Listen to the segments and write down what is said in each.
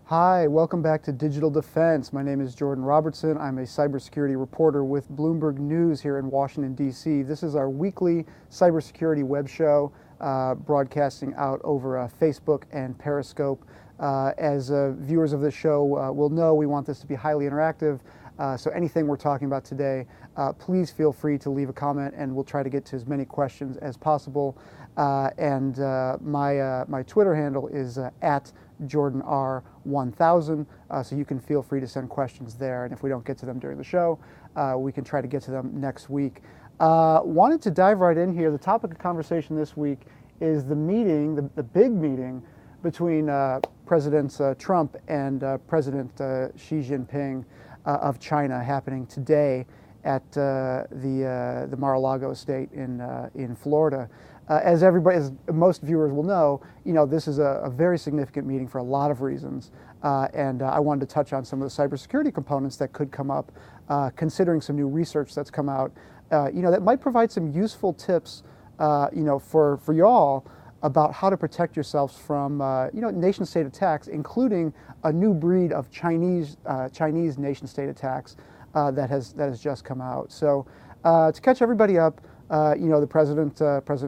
Hi, welcome back to Digital Defense. My name is Jordan Robertson. I'm a cybersecurity reporter with Bloomberg News here in Washington, D.C. This is our weekly cybersecurity web show broadcasting out over Facebook and Periscope. As viewers of this show will know, we want this to be highly interactive. So anything we're talking about today, please feel free to leave a comment and we'll try to get to as many questions as possible. My Twitter handle is at JordanR1000, so you can feel free to send questions there, and if we don't get to them during the show, we can try to get to them next week. Wanted to dive right in here. The topic of conversation this week is the meeting, the big meeting between President Trump and President Xi Jinping of China happening today at the Mar-a-Lago estate in Florida. As most viewers will know, this is a very significant meeting for a lot of reasons, and I wanted to touch on some of the cybersecurity components that could come up, considering some new research that's come out, that might provide some useful tips, for y'all about how to protect yourselves from, nation-state attacks, including a new breed of Chinese nation-state attacks that has just come out. So, to catch everybody up. President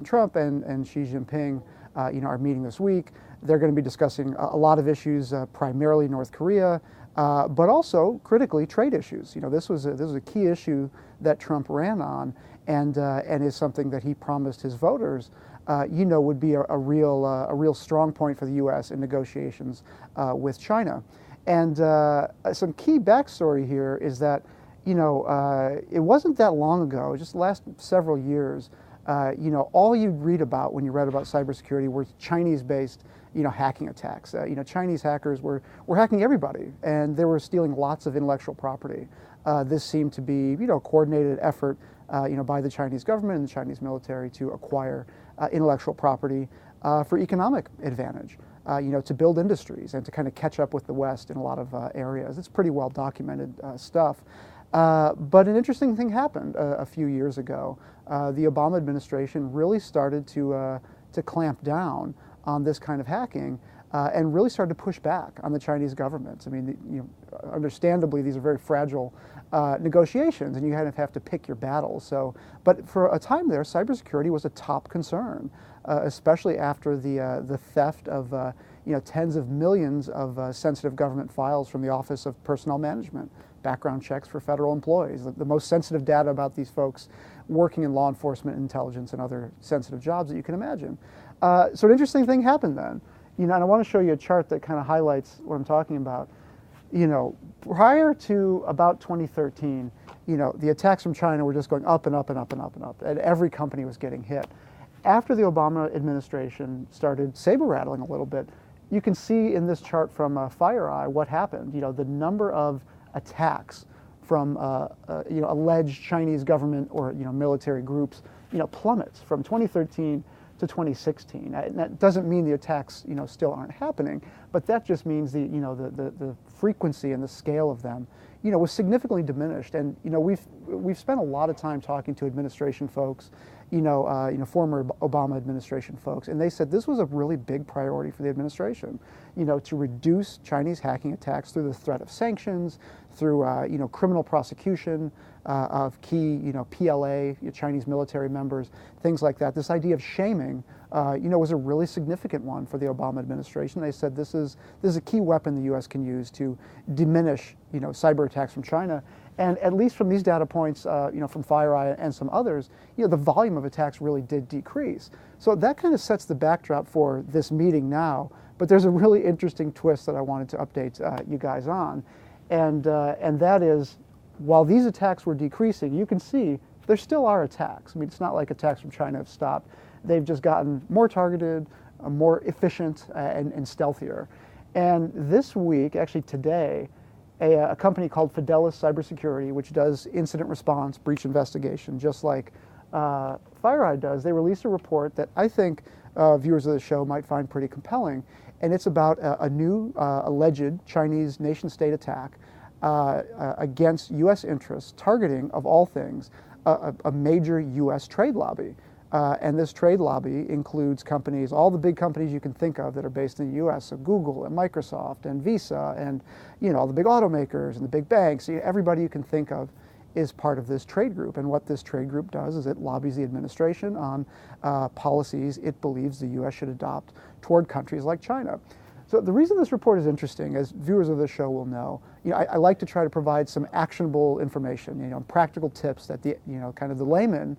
Trump and Xi Jinping, are meeting this week. They're going to be discussing a lot of issues, primarily North Korea, but also critically trade issues. This was a key issue that Trump ran on, and is something that he promised his voters, would be a real strong point for the U.S. in negotiations with China. And some key backstory here is that. It wasn't that long ago, just the last several years, all you'd read about when you read about cybersecurity were Chinese-based, hacking attacks. Chinese hackers were hacking everybody, and they were stealing lots of intellectual property. This seemed to be, a coordinated effort, by the Chinese government and the Chinese military to acquire intellectual property for economic advantage. To build industries and to kind of catch up with the West in a lot of areas. It's pretty well documented stuff. But an interesting thing happened a few years ago. The Obama administration really started to clamp down on this kind of hacking and really started to push back on the Chinese government. I mean, understandably, these are very fragile negotiations, and you kind of have to pick your battles. So, but for a time there, cybersecurity was a top concern, especially after the theft of tens of millions of sensitive government files from the Office of Personnel Management, background checks for federal employees, the most sensitive data about these folks working in law enforcement, intelligence, and other sensitive jobs that you can imagine. So an interesting thing happened then, and I want to show you a chart that kind of highlights what I'm talking about. Prior to about 2013, the attacks from China were just going up and up and up and up and up, and every company was getting hit. After the Obama administration started saber rattling a little bit, you can see in this chart from FireEye what happened. The number of attacks from alleged Chinese government or military groups plummets from 2013 to 2016. That doesn't mean the attacks still aren't happening, but that just means the frequency and the scale of them was significantly diminished. And we've spent a lot of time talking to administration folks, former Obama administration folks, and they said this was a really big priority for the administration, to reduce Chinese hacking attacks through the threat of sanctions, through criminal prosecution of key PLA, Chinese military members, things like that. This idea of shaming, was a really significant one for the Obama administration. They said this is a key weapon the U.S. can use to diminish cyber attacks from China. And at least from these data points, from FireEye and some others, the volume of attacks really did decrease. So that kind of sets the backdrop for this meeting now. But there's a really interesting twist that I wanted to update you guys on, and that is, while these attacks were decreasing, you can see there still are attacks. I mean, it's not like attacks from China have stopped. They've just gotten more targeted, more efficient, and stealthier. And this week, actually today, a company called Fidelis Cybersecurity, which does incident response, breach investigation, just like FireEye does, they released a report that I think viewers of the show might find pretty compelling. And it's about a new alleged Chinese nation-state attack against U.S. interests, targeting, of all things, a major U.S. trade lobby. And this trade lobby includes companies, all the big companies you can think of that are based in the U.S. So Google and Microsoft and Visa and all the big automakers and the big banks. Everybody you can think of is part of this trade group. And what this trade group does is it lobbies the administration on policies it believes the U.S. should adopt toward countries like China. So the reason this report is interesting, as viewers of the show will know, I like to try to provide some actionable information, practical tips that the kind of the layman,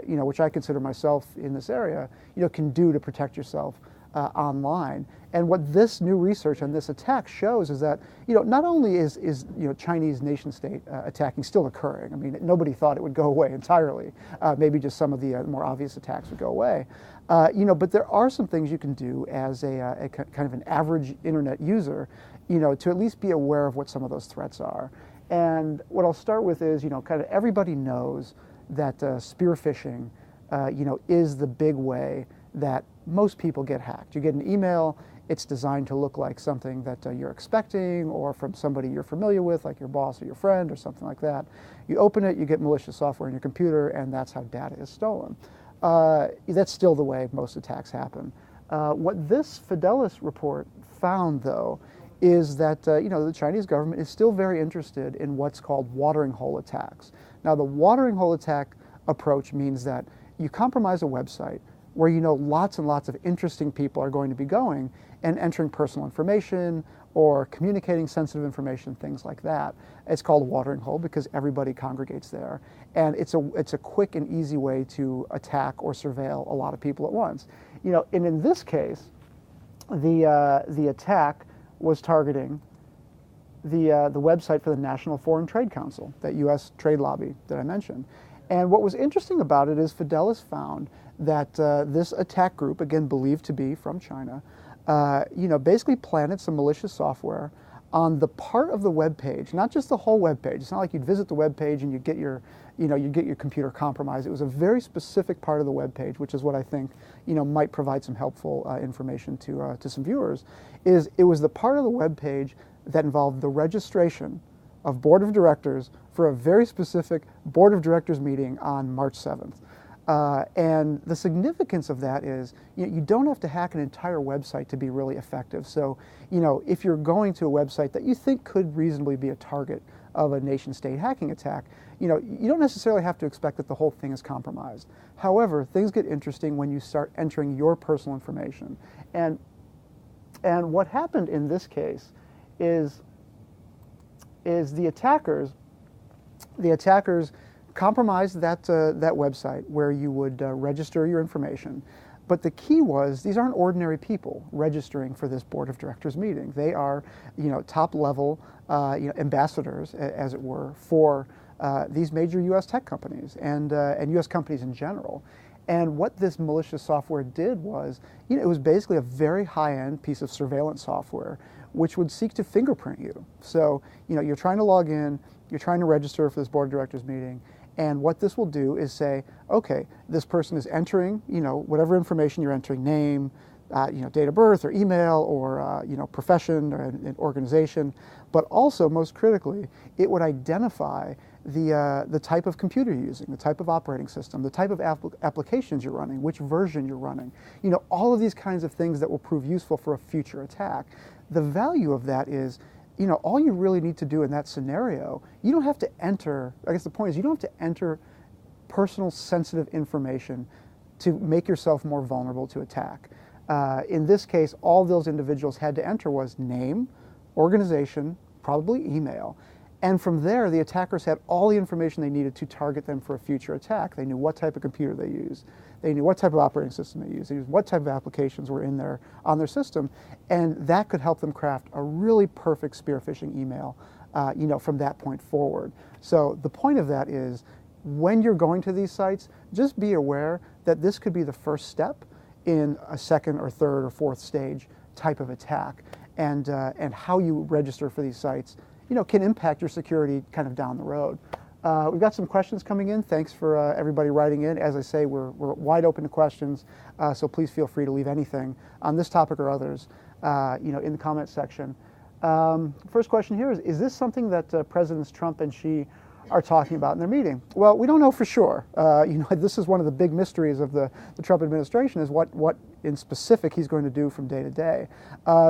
which I consider myself in this area, can do to protect yourself online. And what this new research on this attack shows is that not only is Chinese nation state attacking still occurring. I mean, nobody thought it would go away entirely. Maybe just some of the more obvious attacks would go away. But there are some things you can do as a kind of an average internet user, to at least be aware of what some of those threats are. And what I'll start with is, kind of everybody knows that spear phishing, is the big way that most people get hacked. You get an email, it's designed to look like something that you're expecting or from somebody you're familiar with, like your boss or your friend or something like that. You open it, you get malicious software in your computer, and that's how data is stolen. That's still the way most attacks happen. What this Fidelis report found, though, is that the Chinese government is still very interested in what's called watering hole attacks. Now, the watering hole attack approach means that you compromise a website where lots and lots of interesting people are going to be going and entering personal information or communicating sensitive information, things like that. It's called a watering hole because everybody congregates there. And it's a quick and easy way to attack or surveil a lot of people at once. And in this case, the attack was targeting the website for the National Foreign Trade Council, that U.S. trade lobby that I mentioned. And what was interesting about it is Fidelis found that this attack group, again believed to be from China, basically planted some malicious software on the part of the web page, not just the whole web page. It's not like you'd visit the web page and you get your computer compromised. It was a very specific part of the web page, which is what I think might provide some helpful information to some viewers. It was the part of the web page that involved the registration of board of directors for a very specific board of directors meeting on March 7th. And the significance of that is you don't have to hack an entire website to be really effective. So, if you're going to a website that you think could reasonably be a target of a nation-state hacking attack, you don't necessarily have to expect that the whole thing is compromised. However, things get interesting when you start entering your personal information. And what happened in this case is the attackers compromised that website where you would register your information. But the key was these aren't ordinary people registering for this board of directors meeting. They are, top level, ambassadors, as it were, for these major U.S. tech companies and U.S. companies in general. And what this malicious software did was, it was basically a very high-end piece of surveillance software which would seek to fingerprint you. So, you're trying to log in, you're trying to register for this board of directors meeting, and what this will do is say, okay, this person is entering, whatever information you're entering, name, date of birth or email or, profession or an organization, but also, most critically, it would identify the type of computer you're using, the type of operating system, the type of applications you're running, which version you're running, all of these kinds of things that will prove useful for a future attack. The value of that is, all you really need to do in that scenario, you don't have to enter, I guess the point is you don't have to enter personal sensitive information to make yourself more vulnerable to attack. In this case, all those individuals had to enter was name, organization, probably email. And from there, the attackers had all the information they needed to target them for a future attack. They knew what type of computer they used. They knew what type of operating system they used. They knew what type of applications were on their system. And that could help them craft a really perfect spear phishing email, from that point forward. So the point of that is, when you're going to these sites, just be aware that this could be the first step in a second or third or fourth stage type of attack. And how you register for these sites can impact your security kind of down the road. We've got some questions coming in. Thanks for everybody writing in. As I say, we're wide open to questions, so please feel free to leave anything on this topic or others, in the comments section. First question here is this something that Presidents Trump and Xi are talking about in their meeting? Well, we don't know for sure. This is one of the big mysteries of the Trump administration is what in specific he's going to do from day to day.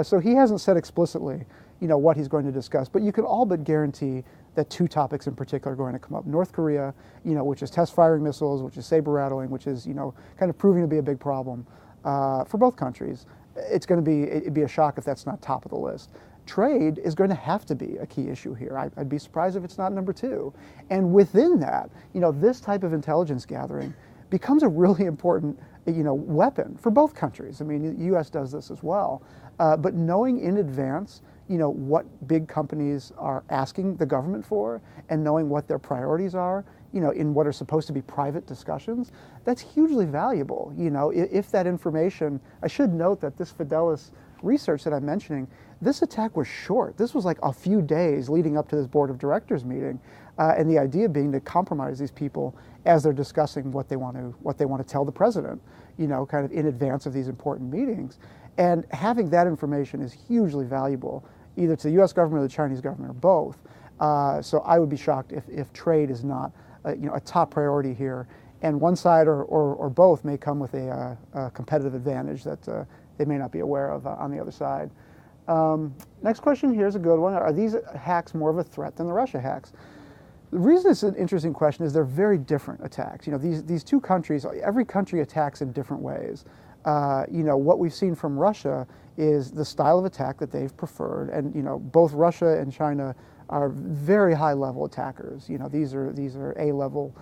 So he hasn't said explicitly, what he's going to discuss, but you can all but guarantee that two topics in particular are going to come up. North Korea, which is test firing missiles, which is saber rattling, which is, kind of proving to be a big problem for both countries. It'd be a shock if that's not top of the list. Trade is going to have to be a key issue here. I'd be surprised if it's not number two. And within that, this type of intelligence gathering becomes a really important, weapon for both countries. I mean, the U.S. does this as well. But knowing in advance, what big companies are asking the government for and knowing what their priorities are, in what are supposed to be private discussions, that's hugely valuable. If that information, I should note that this Fidelis research that I'm mentioning, this attack was short. This was like a few days leading up to this board of directors meeting, and the idea being to compromise these people as they're discussing what they want to tell the president, kind of in advance of these important meetings. And having that information is hugely valuable, either to the U.S. government or the Chinese government or both. So I would be shocked if trade is not a top priority here, and one side or both may come with a competitive advantage that they may not be aware of on the other side. Next question here is a good one. Are these hacks more of a threat than the Russia hacks? The reason it's an interesting question is they're very different attacks. These two countries, every country attacks in different ways. What we've seen from Russia is the style of attack that they've preferred, and both Russia and China are very high-level attackers. These are A-level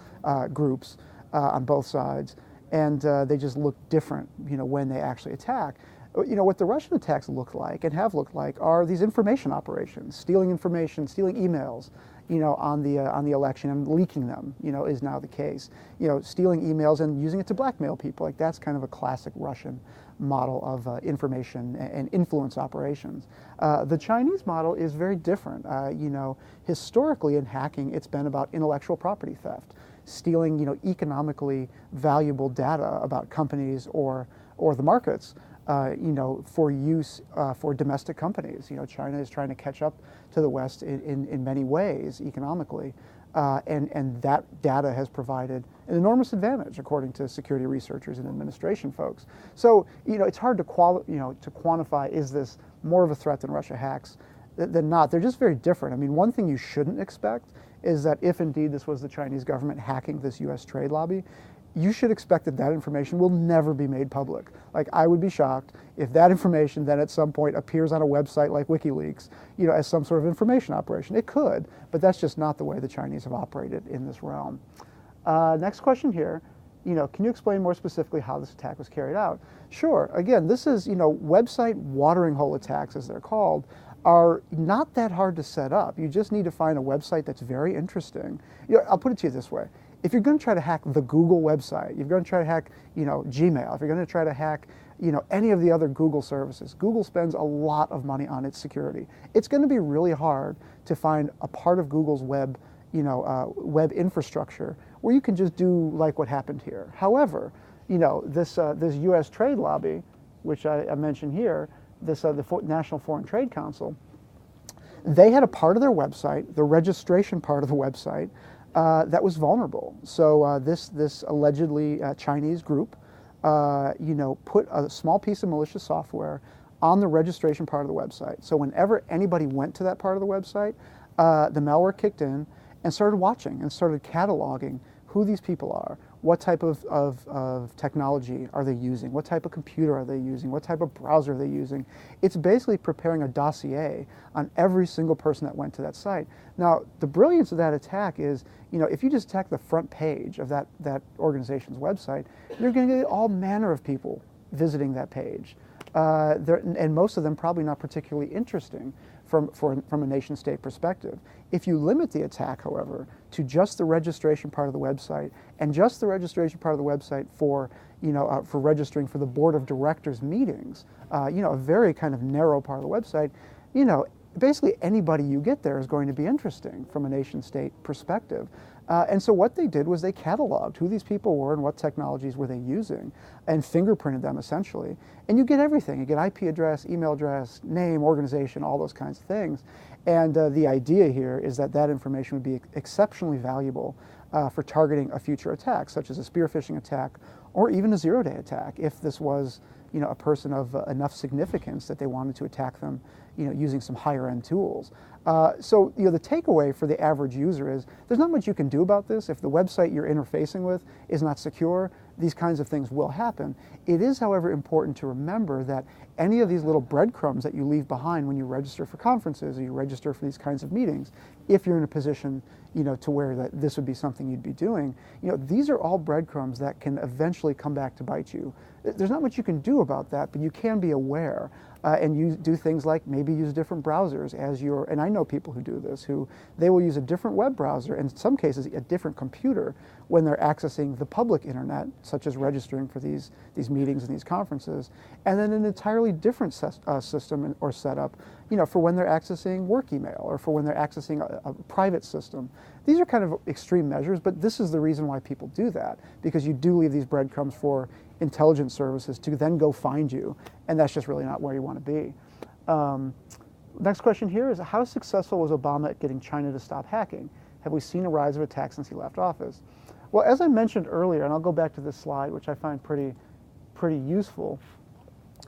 groups on both sides, and they just look different. When they actually attack. What the Russian attacks look like and have looked like are these information operations, stealing information, stealing emails, on the election and leaking them, is now the case. Stealing emails and using it to blackmail people. Like that's kind of a classic Russian model of information and influence operations. The Chinese model is very different. Historically in hacking, it's been about intellectual property theft, stealing, economically valuable data about companies or the markets. For use for domestic companies. China is trying to catch up to the West in many ways economically, and that data has provided an enormous advantage, according to security researchers and administration folks. So, it's hard to quantify, is this more of a threat than Russia hacks than not. They're just very different. I mean, one thing you shouldn't expect is that if indeed this was the Chinese government hacking this U.S. trade lobby, you should expect that information will never be made public. Like, I would be shocked if that information then at some point appears on a website like WikiLeaks, as some sort of information operation. It could, but that's just not the way the Chinese have operated in this realm. Next question here, can you explain more specifically how this attack was carried out? Sure. Again, this is, website watering hole attacks, as they're called, are not that hard to set up. You just need to find a website that's very interesting. I'll put it to you this way. If you're going to try to hack the Google website, if you're going to try to hack, Gmail, if you're going to try to hack, any of the other Google services, Google spends a lot of money on its security. It's going to be really hard to find a part of Google's web infrastructure where you can just do like what happened here. However, this U.S. trade lobby, which I mentioned here, the National Foreign Trade Council, they had a part of their website, the registration part of the website, that was vulnerable. So this allegedly Chinese group, put a small piece of malicious software on the registration part of the website. So whenever anybody went to that part of the website, the malware kicked in and started watching and started cataloging who these people are, what type of technology are they using, what type of computer are they using, what type of browser are they using. It's basically preparing a dossier on every single person that went to that site. Now, the brilliance of that attack is, if you just attack the front page of that organization's website, you're going to get all manner of people visiting that page. And most of them probably not particularly interesting from a nation state perspective. If you limit the attack, however, to just the registration part of the website and just the registration part of the website for registering for the board of directors meetings, a very kind of narrow part of the website, basically anybody you get there is going to be interesting from a nation-state perspective. And so what they did was they cataloged who these people were and what technologies were they using and fingerprinted them essentially. And you get everything. You get IP address, email address, name, organization, all those kinds of things. And the idea here is that that information would be exceptionally valuable for targeting a future attack, such as a spear phishing attack or even a zero-day attack, if this was a person of enough significance that they wanted to attack them using some higher-end tools. So the takeaway for the average user is there's not much you can do about this. If the website you're interfacing with is not secure, these kinds of things will happen. It is, however, important to remember that any of these little breadcrumbs that you leave behind when you register for conferences or you register for these kinds of meetings, if you're in a position to where that this would be something you'd be doing, these are all breadcrumbs that can eventually come back to bite you. There's not much you can do about that, but you can be aware. And you do things like maybe use different browsers as your, and I know people who do this, who they will use a different web browser, in some cases a different computer, when they're accessing the public internet, such as registering for these meetings and these conferences, and then an entirely different system or setup, for when they're accessing work email or for when they're accessing a private system. These are kind of extreme measures, but this is the reason why people do that, because you do leave these breadcrumbs for intelligence services to then go find you, and that's just really not where you want to be. Next question here is, how successful was Obama at getting China to stop hacking? Have we seen a rise of attacks since he left office? Well, as I mentioned earlier, and I'll go back to this slide, which I find pretty useful,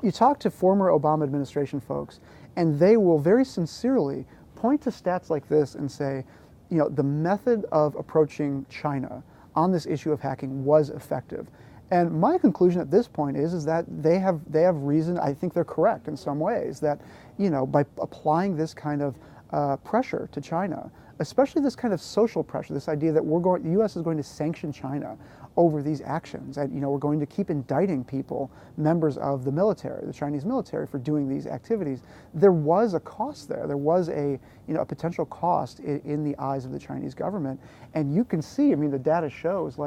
you talk to former Obama administration folks, and they will very sincerely point to stats like this and say, the method of approaching China on this issue of hacking was effective. And my conclusion at this point is that they have reason. I think they're correct in some ways that, by applying this kind of pressure to China, especially this kind of social pressure, this idea that the U.S. is going to sanction China over these actions, and we're going to keep indicting people, members of the military, the Chinese military, for doing these activities. There was a cost there. There was a potential cost in the eyes of the Chinese government, and you can see. I mean, the data shows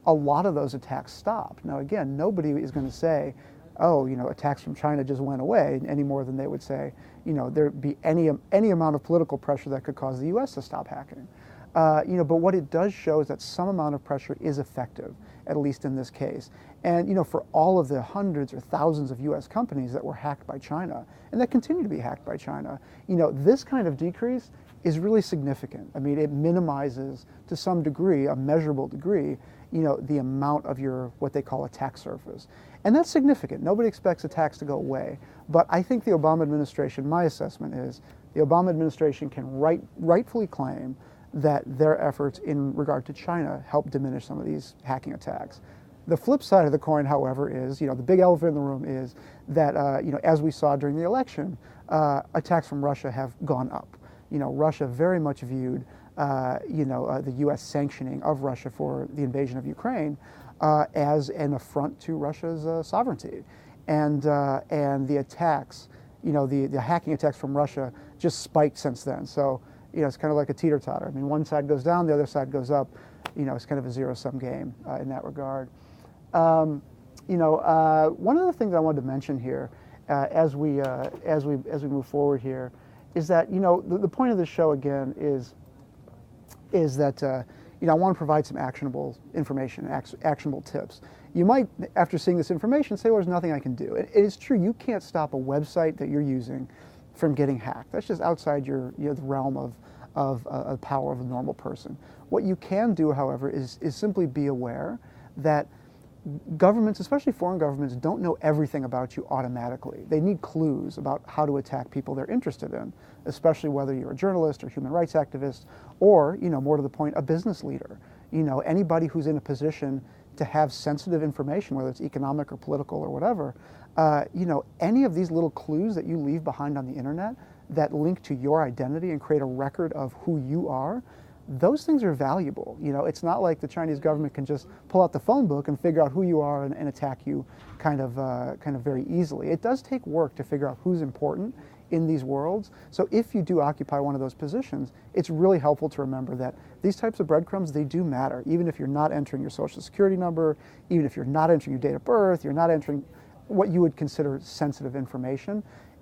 a lot of those attacks stopped. Now, again, nobody is going to say, oh, attacks from China just went away, any more than they would say, there'd be any amount of political pressure that could cause the U.S. to stop hacking. But what it does show is that some amount of pressure is effective, at least in this case. And, for all of the hundreds or thousands of U.S. companies that were hacked by China, and that continue to be hacked by China, this kind of decrease is really significant. I mean, it minimizes, to some degree, a measurable degree, the amount of your, what they call, attack surface. And that's significant. Nobody expects attacks to go away. But I think the Obama administration, my assessment is, the Obama administration can rightfully claim that their efforts in regard to China helped diminish some of these hacking attacks. The flip side of the coin, however, is, the big elephant in the room is that, as we saw during the election, attacks from Russia have gone up. Russia very much viewed the U.S. sanctioning of Russia for the invasion of Ukraine as an affront to Russia's sovereignty, and the attacks, the hacking attacks from Russia just spiked since then. So it's kind of like a teeter-totter. I mean, one side goes down, the other side goes up. It's kind of a zero-sum game in that regard. One of the things I wanted to mention here as we move forward here is that the point of the show again is that I want to provide some actionable information, actionable tips. You might, after seeing this information, say, well, there's nothing I can do. It is true, you can't stop a website that you're using from getting hacked. That's just outside the realm of power of a normal person. What you can do, however, is simply be aware that governments, especially foreign governments, don't know everything about you automatically. They need clues about how to attack people they're interested in, especially whether you're a journalist or human rights activist or, more to the point, a business leader. Anybody who's in a position to have sensitive information, whether it's economic or political or whatever, any of these little clues that you leave behind on the internet that link to your identity and create a record of who you are, those things are valuable. It's not like the Chinese government can just pull out the phone book and figure out who you are and attack you kind of very easily. It does take work to figure out who's important in these worlds. So if you do occupy one of those positions, it's really helpful to remember that these types of breadcrumbs, they do matter. Even if you're not entering your social security number, even if you're not entering your date of birth, you're not entering what you would consider sensitive information,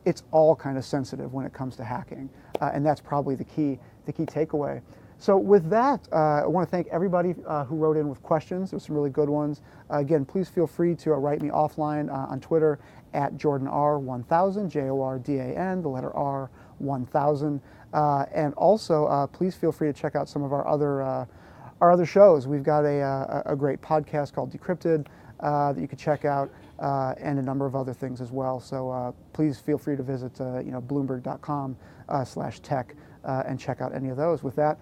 it's all kind of sensitive when it comes to hacking, and that's probably the key takeaway. So with that, I want to thank everybody who wrote in with questions. There were some really good ones. Again, please feel free to write me offline on Twitter at JordanR1000, JORDAN, the letter R 1000. And also, please feel free to check out some of our other shows. We've got a great podcast called Decrypted that you can check out, and a number of other things as well. So please feel free to visit Bloomberg.com/tech and check out any of those. With that,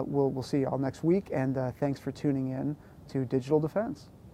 we'll see you all next week, and thanks for tuning in to Digital Defense.